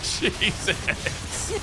Jesus.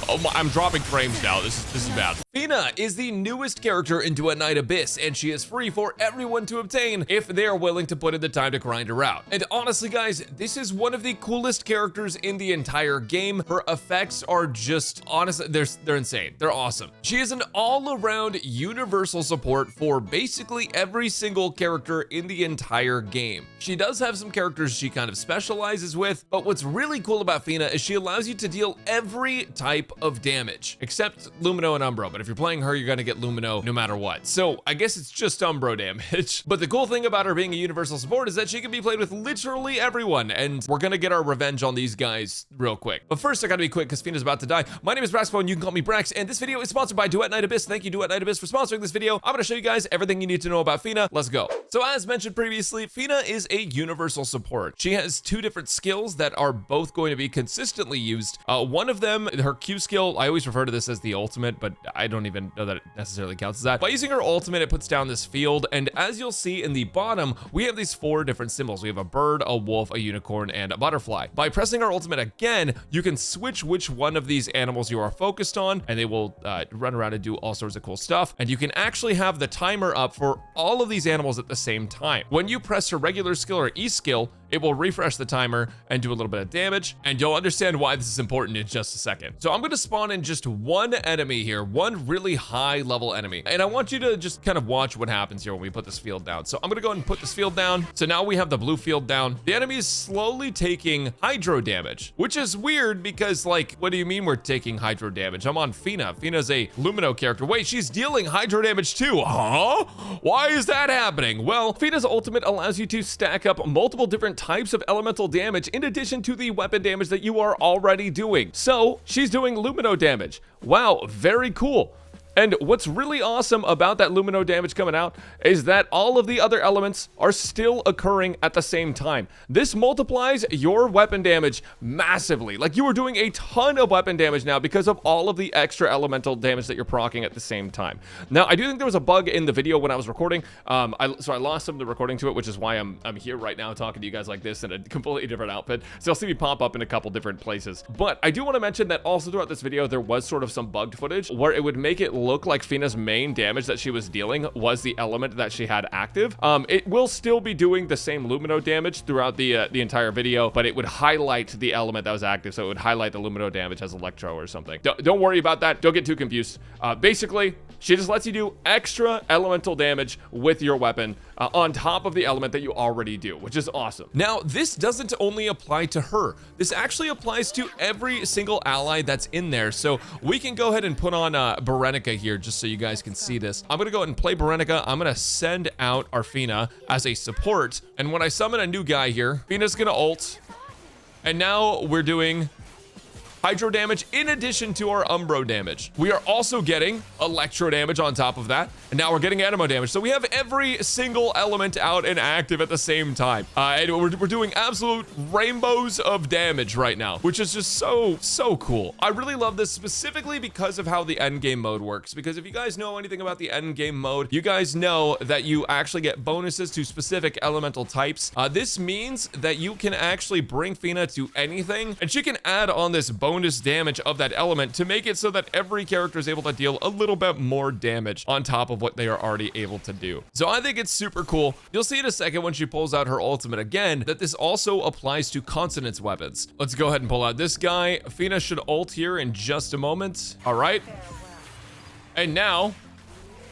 Oh my, I'm dropping frames now. This is bad. Fina is the newest character in Duet Night Abyss, and she is free for everyone to obtain if they are willing to put in the time to grind her out. And honestly, guys, this is one of the coolest characters in the entire game. Her effects are just, honestly, they're insane. They're awesome. She is an all-around universal support for basically every single character in the entire game. She does have some characters she kind of specializes with, but what's really cool about Fina is she allows you to deal every type of damage, except Lumino and Umbro. But if you're playing her, you're gonna get Lumino no matter what. So I guess it's just Umbro damage. But the cool thing about her being a universal support is that she can be played with literally everyone, and we're gonna get our revenge on these guys real quick. But first, I gotta be quick because Fina's about to die. My name is Braxophone, you can call me Brax, and this video is sponsored by Duet Night Abyss. Thank you, Duet Night Abyss, for sponsoring this video. I'm gonna show you guys everything you need to know about Fina. Let's go. So as mentioned previously, Fina is a universal support. She has two different skills that are both going to be consistently used. One of them, her Q skill, I always refer to this as the ultimate, but I don't even know that it necessarily counts as that. By using her ultimate, it puts down this field, and as you'll see in the bottom, we have these 4 different symbols. We have a bird, a wolf, a unicorn, and a butterfly. By pressing our ultimate again, you can switch which one of these animals you are focused on, and they will run around and do all sorts of cool stuff. And you can actually have the timer up for all of these animals at the same time. When you press her regular skill or E skill, it will refresh the timer and do a little bit of damage, and you'll understand why this is important in just a second. So I'm going to spawn in just one enemy here, one really high level enemy, and I want you to just kind of watch what happens here when we put this field down. So I'm going to go ahead and put this field down. So now we have the blue field down. The enemy is slowly taking hydro damage, which is weird because, like, what do you mean we're taking hydro damage? I'm on Fina. Fina's a Lumino character. Wait, she's dealing hydro damage too, huh? Why is that happening? Well, Fina's ultimate allows you to stack up multiple different types of elemental damage in addition to the weapon damage that you are already doing. So she's doing Lumino damage. Wow, very cool. And what's really awesome about that Lumino damage coming out is that all of the other elements are still occurring at the same time. This multiplies your weapon damage massively. Like, you are doing a ton of weapon damage now because of all of the extra elemental damage that you're proccing at the same time. Now, I do think there was a bug in the video when I was recording. So I lost some of the recording to it, which is why I'm here right now talking to you guys like this in a completely different outfit. So you'll see me pop up in a couple different places. But I do want to mention that also throughout this video, there was sort of some bugged footage where it would make it look like Fina's main damage that she was dealing was the element that she had active. It will still be doing the same Lumino damage throughout the entire video, but it would highlight the element that was active, so it would highlight the Lumino damage as Electro or something. Don't worry about that. Don't get too confused. Basically, she just lets you do extra elemental damage with your weapon on top of the element that you already do, which is awesome. Now, this doesn't only apply to her. This actually applies to every single ally that's in there. So we can go ahead and put on Berenica here just so you guys can see this. I'm gonna go ahead and play Berenica. I'm gonna send out our Fina as a support. And when I summon a new guy here, Fina's gonna ult. And now we're doing hydro damage in addition to our Umbro damage. We are also getting electro damage on top of that, and now we're getting animo damage. So we have every single element out and active at the same time. And we're doing absolute rainbows of damage right now, which is just so cool. I really love this specifically because of how the end game mode works. Because if you guys know anything about the end game mode, you guys know that you actually get bonuses to specific elemental types. This means that you can actually bring Fina to anything, and she can add on this bonus damage of that element to make it so that every character is able to deal a little bit more damage on top of what they are already able to do. So I think it's super cool. You'll see in a second when she pulls out her ultimate again that this also applies to consonance weapons. Let's go ahead and pull out this guy. Fina should ult here in just a moment. All right. And now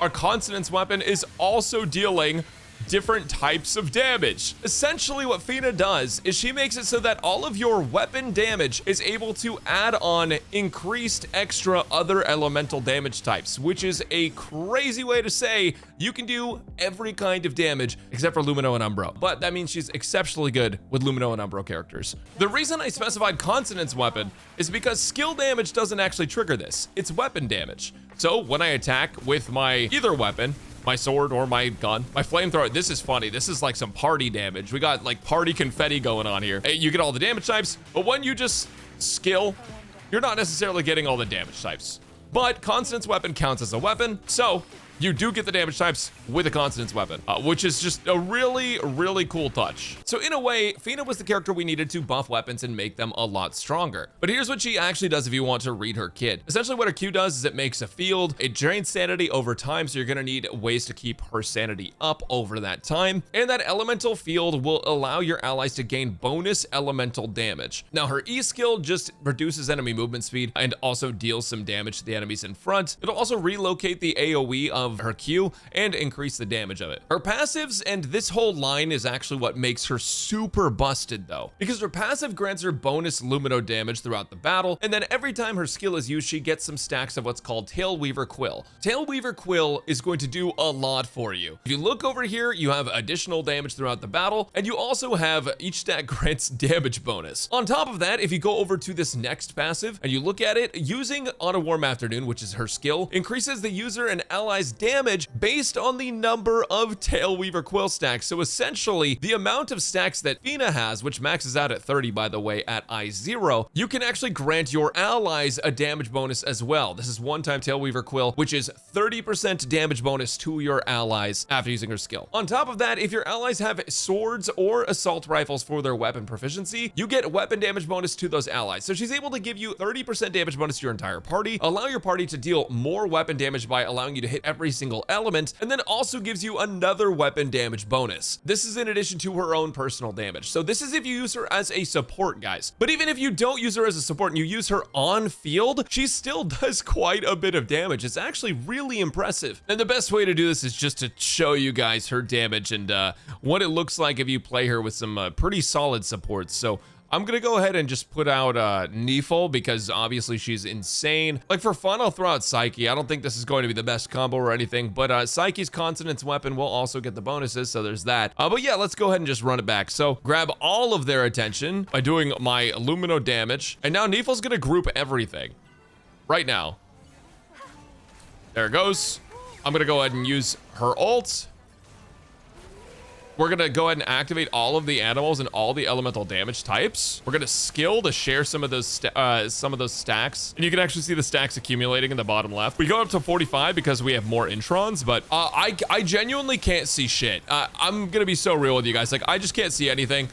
our consonance weapon is also dealing different types of damage. Essentially what Fina does is she makes it so that all of your weapon damage is able to add on increased extra other elemental damage types, which is a crazy way to say you can do every kind of damage except for Lumino and Umbro. But that means she's exceptionally good with Lumino and Umbro characters. The reason I specified consonance weapon is because skill damage doesn't actually trigger this. It's weapon damage. So when I attack with my either weapon, my sword or my gun, my flamethrower, this is funny. This is like some party damage. We got like party confetti going on here. You get all the damage types, but when you just skill, you're not necessarily getting all the damage types. But consonance weapon counts as a weapon, so you do get the damage types with a consonance weapon, which is just a really, really cool touch. So in a way, Fina was the character we needed to buff weapons and make them a lot stronger. But here's what she actually does if you want to read her kit. Essentially what her Q does is it makes a field, it drains sanity over time, so you're gonna need ways to keep her sanity up over that time. And that elemental field will allow your allies to gain bonus elemental damage. Now her E skill just reduces enemy movement speed and also deals some damage to the enemies in front. It'll also relocate the AoE of her Q and increase the damage of it. Her passives and this whole line is actually what makes her super busted though, because her passive grants her bonus Lumino damage throughout the battle, and then every time her skill is used, she gets some stacks of what's called Tailweaver Quill. Tailweaver Quill is going to do a lot for you. If you look over here, you have additional damage throughout the battle, and you also have each stack grants damage bonus. On top of that, if you go over to this next passive and you look at it, using On a Warm Afternoon, which is her skill, increases the user and allies damage based on the number of Tailweaver Quill stacks. So essentially, the amount of stacks that Fina has, which maxes out at 30 by the way at I0, you can actually grant your allies a damage bonus as well. This is one-time Tailweaver Quill, which is 30% damage bonus to your allies after using her skill. On top of that, if your allies have swords or assault rifles for their weapon proficiency, you get weapon damage bonus to those allies. So she's able to give you 30% damage bonus to your entire party, allow your party to deal more weapon damage by allowing you to hit every single element, and then also gives you another weapon damage bonus. This is in addition to her own personal damage. So this is if you use her as a support, guys. But even if you don't use her as a support and you use her on field, she still does quite a bit of damage. It's actually really impressive. And the best way to do this is just to show you guys her damage and what it looks like if you play her with some pretty solid supports. So I'm gonna go ahead and just put out Neefel because obviously she's insane. Like for fun, I'll throw out Psyche. I don't think this is going to be the best combo or anything, but Psyche's consonance weapon will also get the bonuses, so there's that. But yeah, let's go ahead and just run it back. So grab all of their attention by doing my Lumino damage, and now Neefel's gonna group everything right now. There it goes. I'm gonna go ahead and use her ult. We're gonna go ahead and activate all of the animals and all the elemental damage types. We're gonna skill to share some of those stacks, and you can actually see the stacks accumulating in the bottom left. We go up to 45 because we have more introns, but I genuinely can't see shit. I'm gonna be so real with you guys. Like I just can't see anything.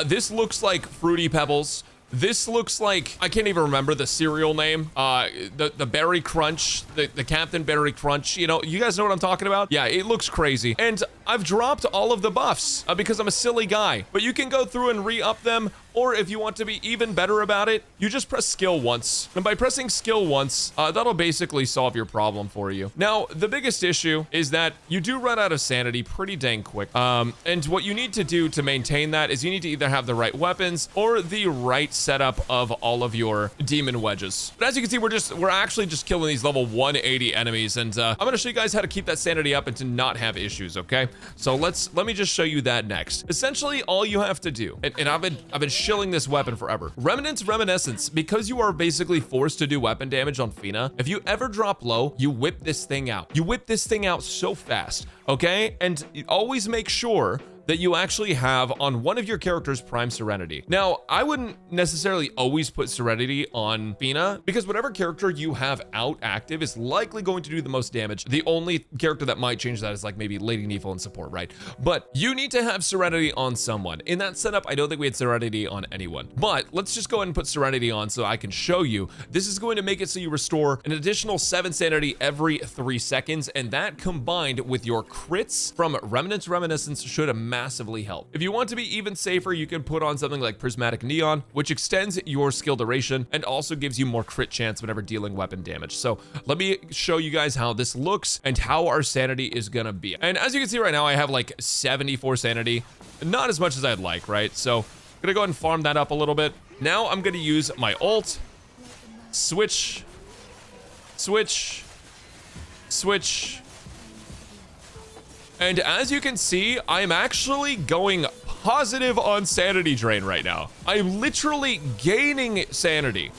This looks like Fruity Pebbles. This looks like, I can't even remember the cereal name, the Berry Crunch, the Captain Berry Crunch, you know, you guys know what I'm talking about? Yeah, it looks crazy. And I've dropped all of the buffs because I'm a silly guy, but you can go through and re-up them, or if you want to be even better about it, you just press skill once. And by pressing skill once, that'll basically solve your problem for you. Now, the biggest issue is that you do run out of sanity pretty dang quick. And what you need to do to maintain that is you need to either have the right weapons or the right setup of all of your demon wedges. But as you can see, we're actually just killing these level 180 enemies, and I'm gonna show you guys how to keep that sanity up and to not have issues, okay? So let me just show you that next. Essentially, all you have to do, and I've been shilling this weapon forever. Remnant's Reminiscence, because you are basically forced to do weapon damage on Fina, if you ever drop low, you whip this thing out. You whip this thing out so fast, okay? And always make sure that you actually have on one of your characters Prime Serenity. Now, I wouldn't necessarily always put Serenity on Fina because whatever character you have out active is likely going to do the most damage. The only character that might change that is like maybe Lady Neefel in support, right? But you need to have Serenity on someone. In that setup, I don't think we had Serenity on anyone. But let's just go ahead and put Serenity on so I can show you. This is going to make it so you restore an additional 7 sanity every 3 seconds, and that combined with your crits from Remnant's Reminiscence should massively help. If you want to be even safer, you can put on something like Prismatic Neon, which extends your skill duration and also gives you more crit chance whenever dealing weapon damage. So let me show you guys how this looks and how our sanity is gonna be. And as you can see right now, I have like 74 sanity, not as much as I'd like, right? So I'm gonna go ahead and farm that up a little bit. Now I'm gonna use my ult, switch, and as you can see, I'm actually going positive on sanity drain right now. I'm literally gaining sanity.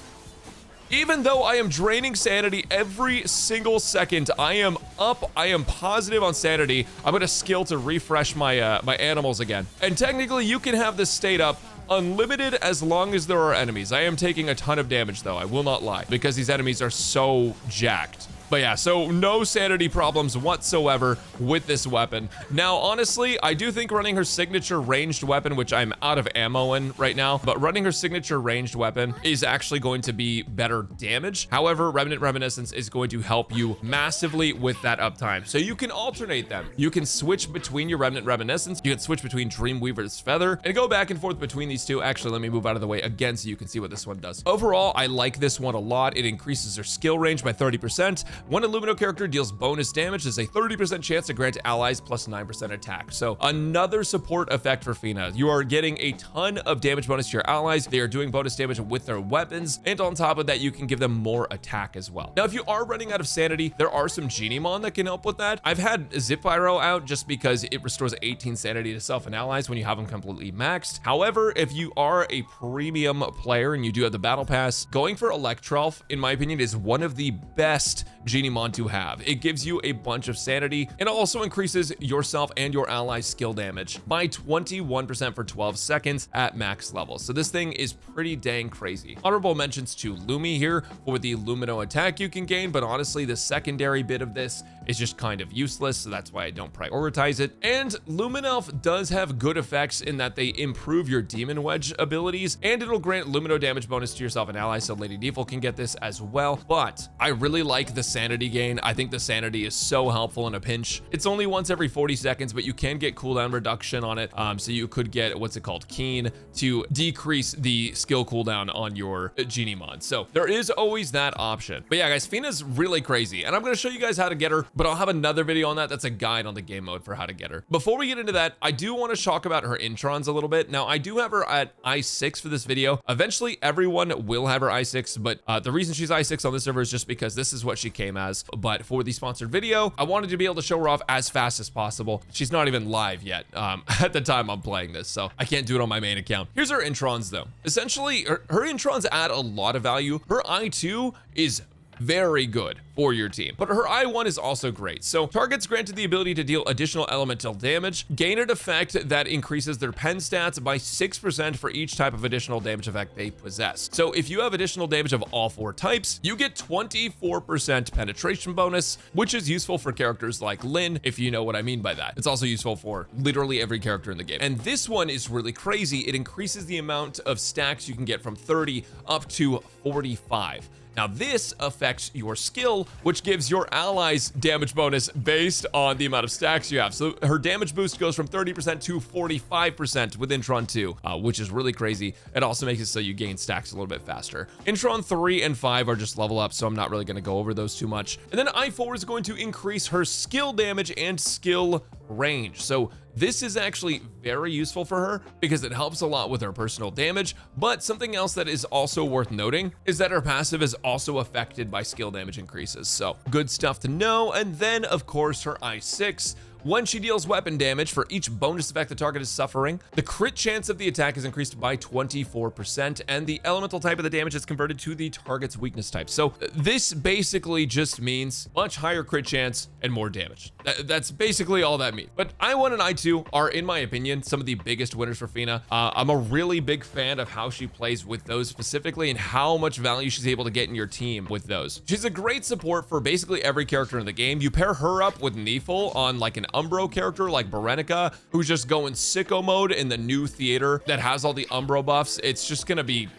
Even though I am draining sanity every single second, I am up, I am positive on sanity. I'm gonna skill to refresh my my animals again. And technically you can have this state up unlimited as long as there are enemies. I am taking a ton of damage though, I will not lie, because these enemies are so jacked. But yeah, so no sanity problems whatsoever with this weapon. Now, honestly, I do think running her signature ranged weapon, which I'm out of ammo in right now, but running her signature ranged weapon is actually going to be better damage. However, Remnant Reminiscence is going to help you massively with that uptime. So you can alternate them. You can switch between your Remnant Reminiscence, you can switch between Dreamweaver's Feather, and go back and forth between these two. Actually, let me move out of the way again so you can see what this one does. Overall, I like this one a lot. It increases her skill range by 30%. When a Lumino character deals bonus damage, there's a 30% chance to grant allies plus 9% attack. So another support effect for Fina. You are getting a ton of damage bonus to your allies. They are doing bonus damage with their weapons, and on top of that, you can give them more attack as well. Now, if you are running out of sanity, there are some Genimon that can help with that. I've had Zipyro out just because it restores 18 sanity to self and allies when you have them completely maxed. However, if you are a premium player and you do have the battle pass, going for Electrolf, in my opinion, is one of the best Genimon to have. It gives you a bunch of sanity, and it also increases yourself and your allies skill damage by 21% for 12 seconds at max level. So this thing is pretty dang crazy. Honorable mentions to Lumi here for the Lumino attack you can gain, but honestly, the secondary bit of this is just kind of useless, so that's why I don't prioritize it. And Luminelf does have good effects in that they improve your Demon Wedge abilities, and it'll grant Lumino damage bonus to yourself and allies, so Lady Default can get this as well. But I really like the sanity gain. I think the sanity is so helpful in a pinch. It's only once every 40 seconds, but you can get cooldown reduction on it. So you could get, what's it called, Keen, to decrease the skill cooldown on your Genimon. So there is always that option. But yeah, guys, Fina's really crazy, and I'm going to show you guys how to get her, but I'll have another video on that. That's a guide on the game mode for how to get her. Before we get into that, I do want to talk about her Introns a little bit. Now, I do have her at I6 for this video. Eventually, everyone will have her I6, but the reason she's I6 on this server is just because this is what she came as. But for the sponsored video, I wanted to be able to show her off as fast as possible. She's not even live yet at the time I'm playing this, so I can't do it on my main account. Here's her Introns, though. Essentially, her Introns add a lot of value. Her I2 is very good for your team, but her I1 is also great. So targets granted the ability to deal additional elemental damage gain an effect that increases their pen stats by 6% for each type of additional damage effect they possess. So if you have additional damage of all 4 types, you get 24% penetration bonus, which is useful for characters like Lyn, if you know what I mean by that. It's also useful for literally every character in the game. And this one is really crazy. It increases the amount of stacks you can get from 30 up to 45. Now this affects your skill, which gives your allies damage bonus based on the amount of stacks you have. So her damage boost goes from 30% to 45% with Intron 2, which is really crazy. It also makes it so you gain stacks a little bit faster. Intron 3 and 5 are just level up, so I'm not really going to go over those too much. And then I4 is going to increase her skill damage and skill range. So this is actually very useful for her because it helps a lot with her personal damage, but something else that is also worth noting is that her passive is also affected by skill damage increases. So good stuff to know. And then of course her I6, when she deals weapon damage for each bonus effect the target is suffering, the crit chance of the attack is increased by 24%, and the elemental type of the damage is converted to the target's weakness type. So this basically just means much higher crit chance and more damage. That's basically all that means. But I1 and I2 are, in my opinion, some of the biggest winners for Fina. I'm a really big fan of how she plays with those specifically and how much value she's able to get in your team with those. She's a great support for basically every character in the game. You pair her up with Neefel on like an Umbro character like Berenica, who's just going sicko mode in the new theater that has all the Umbro buffs. It's gonna be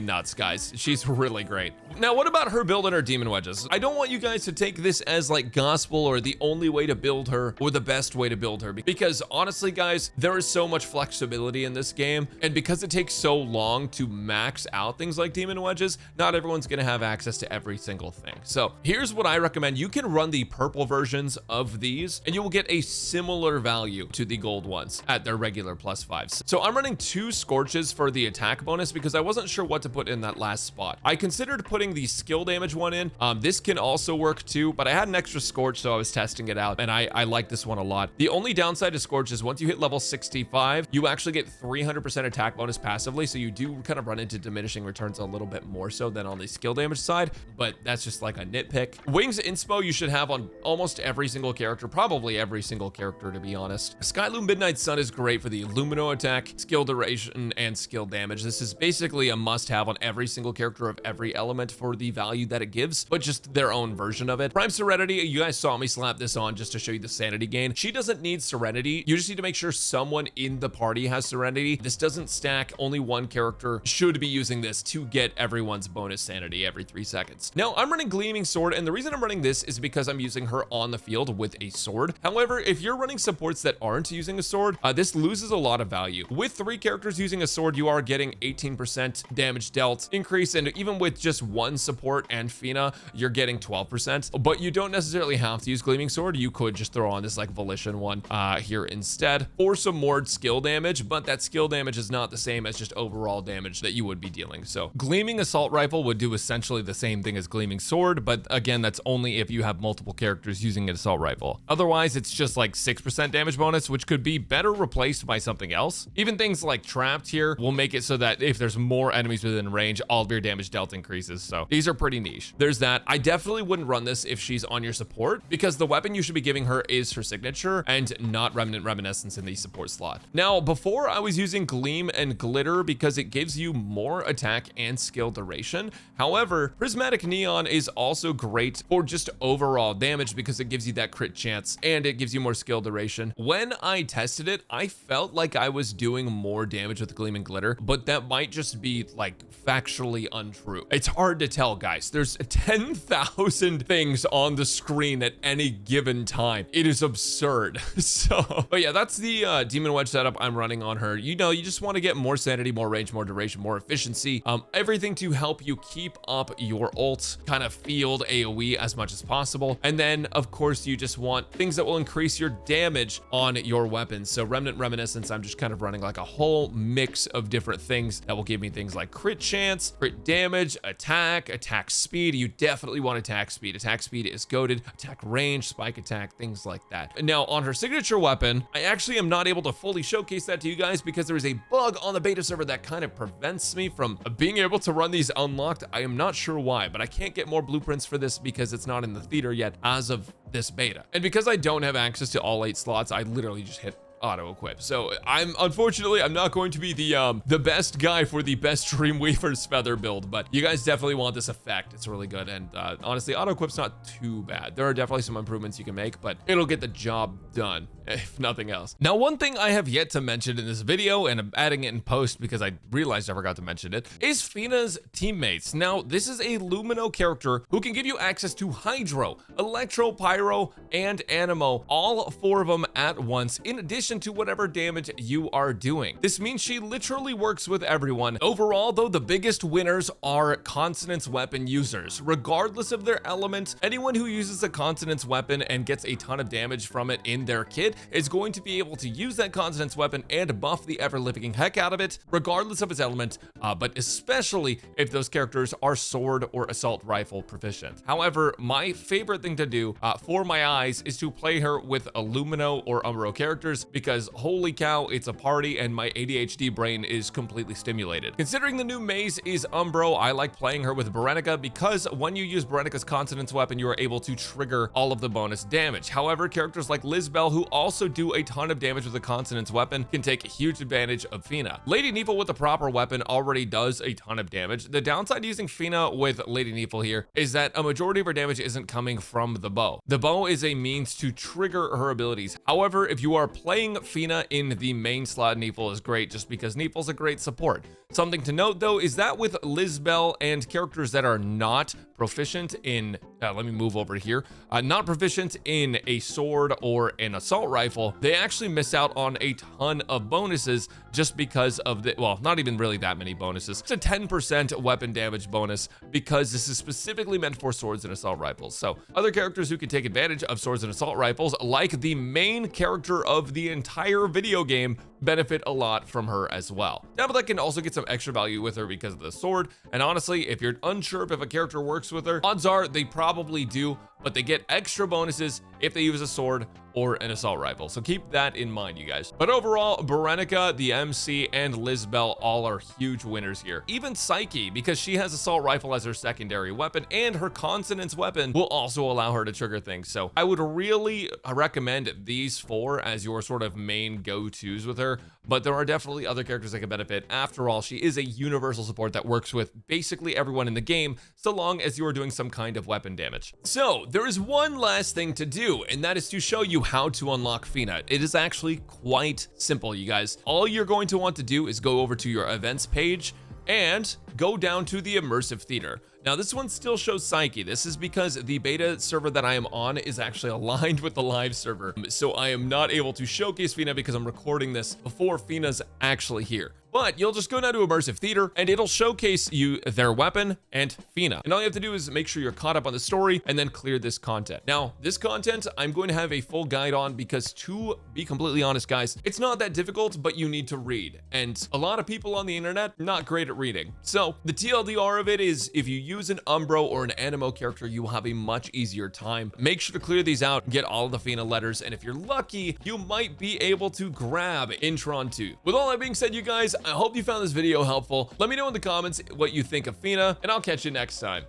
nuts, guys. She's really great. Now, what about her build and her Demon Wedges? I don't want you guys to take this as like gospel or the only way to build her or the best way to build her, because honestly, guys, there is so much flexibility in this game, and because it takes so long to max out things like Demon Wedges, not everyone's gonna have access to every single thing. So here's what I recommend. You can run the purple versions of these and you will get a similar value to the gold ones at their regular +5s. So I'm running 2 Scorches for the attack bonus because I wasn't sure what to put in that last spot. I considered putting the skill damage one in. This can also work too, but I had an extra Scorch, so I was testing it out, and I like this one a lot. The only downside to Scorch is once you hit level 65, you actually get 300% attack bonus passively, so you do kind of run into diminishing returns a little bit more so than on the skill damage side, but that's just like a nitpick. Wings Inspo you should have on almost every single character, probably every single character, to be honest. Skylu Midnight Sun is great for the Lumino attack, skill duration, and skill damage. This is basically a must-have on every single character of every element for the value that it gives, but just their own version of it. Prime Serenity, you guys saw me slap this on just to show you the sanity gain. She doesn't need Serenity. You just need to make sure someone in the party has Serenity. This doesn't stack. Only one character should be using this to get everyone's bonus sanity every 3 seconds. Now, I'm running Gleaming Sword, and the reason I'm running this is because I'm using her on the field with a sword. However, if you're running supports that aren't using a sword, this loses a lot of value. With 3 characters using a sword, you are getting 18% damage dealt increase, and even with just one support and Fina, you're getting 12%. But you don't necessarily have to use Gleaming Sword. You could just throw on this like Volition one here instead for some more skill damage, but that skill damage is not the same as just overall damage that you would be dealing. So Gleaming Assault Rifle would do essentially the same thing as Gleaming Sword, but again, that's only if you have multiple characters using an assault rifle. Otherwise, it's just like 6% damage bonus, which could be better replaced by something else. Even things like Trapped here will make it so that if there's more enemies within range, all of your damage dealt increases. So these are pretty niche. There's that. I definitely wouldn't run this if she's on your support, because the weapon you should be giving her is her signature and not Remnant Reminiscence in the support slot. Now, before I was using Gleam and Glitter because it gives you more attack and skill duration. However, Prismatic Neon is also great for just overall damage because it gives you that crit chance and it gives you more skill duration. When I tested it, I felt like I was doing more damage with Gleam and Glitter, but that might just be like factually untrue. It's hard to tell, guys. There's 10,000 things on the screen at any given time. It is absurd. So, but yeah, that's the Demon Wedge setup I'm running on her. You know, you just want to get more sanity, more range, more duration, more efficiency, everything to help you keep up your ult, kind of field AoE as much as possible. And then, of course, you just want things that will increase your damage on your weapons. So Remnant Reminiscence, I'm just kind of running like a whole mix of different things that will give me things like crit chance, crit damage, attack speed. You definitely want attack speed. Attack speed is goated. Attack range, spike attack, things like that. Now, on her signature weapon, I actually am not able to fully showcase that to you guys because there is a bug on the beta server that kind of prevents me from being able to run these unlocked. I am not sure why, but I can't get more blueprints for this because it's not in the theater yet as of this beta. And because I don't have access to all 8 slots, I literally just hit auto equip. So unfortunately I'm not going to be the best guy for the best Dreamweaver's Feather build, but you guys definitely want this effect. It's really good, and honestly, auto equip's not too bad. There are definitely some improvements you can make, but it'll get the job done, if nothing else. Now, one thing I have yet to mention in this video, and I'm adding it in post because I realized I forgot to mention it, is Fina's teammates. Now, this is a Lumino character who can give you access to Hydro, Electro, Pyro, and Animo, all 4 of them at once, in addition to whatever damage you are doing. This means she literally works with everyone. Overall, though, the biggest winners are Consonance weapon users. Regardless of their element, anyone who uses a Consonance weapon and gets a ton of damage from it in their kit is going to be able to use that Consonance weapon and buff the ever-living heck out of it, regardless of its element, but especially if those characters are sword or assault rifle proficient. However, my favorite thing to do for my eyes is to play her with a Lumino or Umbro characters, because holy cow, it's a party and my ADHD brain is completely stimulated. Considering the new maze is Umbro, I like playing her with Berenica because when you use Berenica's Consonance weapon, you are able to trigger all of the bonus damage. However, characters like Lizbel, who also do a ton of damage with a Consonance weapon, can take huge advantage of Fina. Lady Neefle with the proper weapon already does a ton of damage. The downside using Fina with Lady Neefle here is that a majority of her damage isn't coming from the bow. The bow is a means to trigger her abilities. However, if you are playing Fina in the main slot, Neefle is great just because Neefle's a great support. Something to note though is that with Lizbel and characters that are not proficient in, let me move over here, not proficient in a sword or an assault rifle, they actually miss out on a ton of bonuses just because of the, well, not even really that many bonuses. It's a 10% weapon damage bonus because this is specifically meant for swords and assault rifles. So other characters who can take advantage of swords and assault rifles, like the main character of the entire video game, benefit a lot from her as well. Tabitha can also get some extra value with her because of the sword, and honestly, if you're unsure if a character works with her, odds are they probably do, but they get extra bonuses if they use a sword or an assault rifle. So keep that in mind, you guys. But overall, Berenica, the MC, and Lizbel all are huge winners here. Even Psyche, because she has assault rifle as her secondary weapon, and her consonance weapon will also allow her to trigger things. So I would really recommend these four as your sort of main go-tos with her, but there are definitely other characters that can benefit. After all, she is a universal support that works with basically everyone in the game, so long as you are doing some kind of weapon damage. So there is one last thing to do, and that is to show you how to unlock Fina. It is actually quite simple, you guys. All you're going to want to do is go over to your events page and go down to the immersive theater. Now this one still shows Psyche. This is because the beta server that I am on is actually aligned with the live server. So I am not able to showcase Fina because I'm recording this before Fina's actually here. But you'll just go down to immersive theater and it'll showcase you their weapon and Fina. And all you have to do is make sure you're caught up on the story and then clear this content. Now, this content I'm going to have a full guide on because, to be completely honest, guys, it's not that difficult, but you need to read. And a lot of people on the internet, not great at reading. So the TLDR of it is if you use an Umbro or an Animo character, you will have a much easier time. Make sure to clear these out, get all of the Fina letters, and if you're lucky, you might be able to grab Intron 2. With all that being said, you guys, I hope you found this video helpful. Let me know in the comments what you think of Fina, and I'll catch you next time.